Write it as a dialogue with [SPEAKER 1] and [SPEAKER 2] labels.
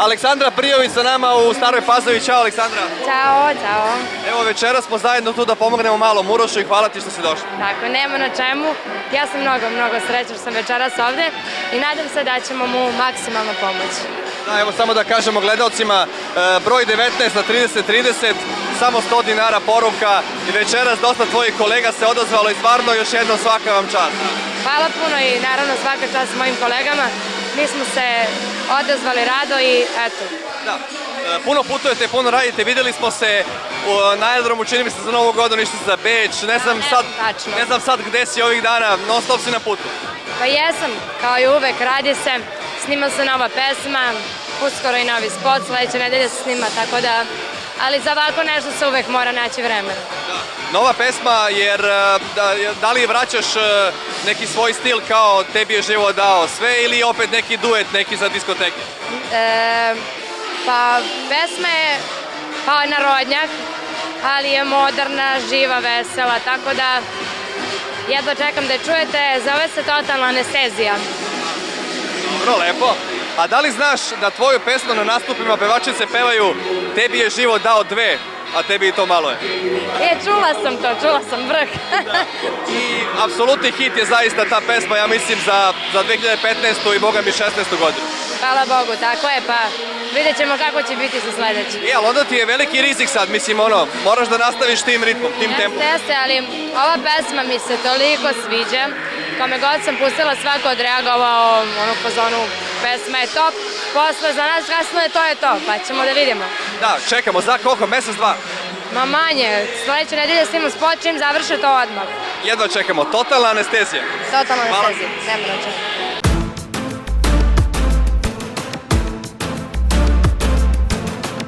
[SPEAKER 1] Aleksandra Prijović sa nama u Staroj Pazovi. Ćao Aleksandra.
[SPEAKER 2] Ćao, ćao.
[SPEAKER 1] Evo večeras smo zajedno tu da pomognemo malo Urošu i hvala ti što si došla.
[SPEAKER 2] Tako, nema na čemu. Ja sam mnogo srećna što sam večeras ovde i nadam se da ćemo mu maksimalno pomoći.
[SPEAKER 1] Da, evo samo da kažemo gledalcima, broj 19 na 30-30, samo 100 dinara poruka i večeras dosta tvojih kolega se odazvalo i stvarno još jednom svaka vam čast.
[SPEAKER 2] Hvala puno i naravno svaka čast mojim kolegama. Mi smo se odazvali rado i eto.
[SPEAKER 1] Da, puno putujete, puno radite, videli smo se na aerodromu, čini mi se za Novu godinu, išli za Beč, ne znam sad gde si ovih dana, non stop si na putu.
[SPEAKER 2] Pa jesam, kao i uvek, radi se, snima se nova pesma, uskoro i novi spot, sledeće nedelje se snima, tako da, ali za ovako nešto se uvek mora naći vremena.
[SPEAKER 1] Nova pesma, jer da li vraćaš neki svoj stil kao Tebi je život dao sve ili opet neki duet, neki za diskoteke?
[SPEAKER 2] Pa pesma je kao narodnjak, ali je moderna, živa, vesela, tako da jedva čekam da je čujete, zove se Totalna anestezija.
[SPEAKER 1] Dobro, lepo. A da li znaš da tvoju pesmu na nastupima pevačice pevaju Tebi je život dao dve, a tebi i to malo je?
[SPEAKER 2] Čula sam vrh.
[SPEAKER 1] I apsolutni hit je zaista ta pesma, ja mislim, za 2015. i boga mi 16. godinu.
[SPEAKER 2] Hvala Bogu, tako je, pa vidjet ćemo kako će biti sa sledećim.
[SPEAKER 1] Ali onda ti je veliki rizik sad, mislim, moraš da nastaviš tim ritmom, tim tempom.
[SPEAKER 2] Jeste, ali ova pesma mi se toliko sviđa, kome god sam pustila svako odreagovao po zonu pesma je top, posle za nas kasno je to, pa ćemo da vidimo.
[SPEAKER 1] Da, čekamo, za koliko, mesec, dva?
[SPEAKER 2] Ma manje, sledeće nedelje snimam spot, čim završe to odmah.
[SPEAKER 1] Jedva čekamo, Totalna anestezija.
[SPEAKER 2] Totalna anestezija, nema da čekam.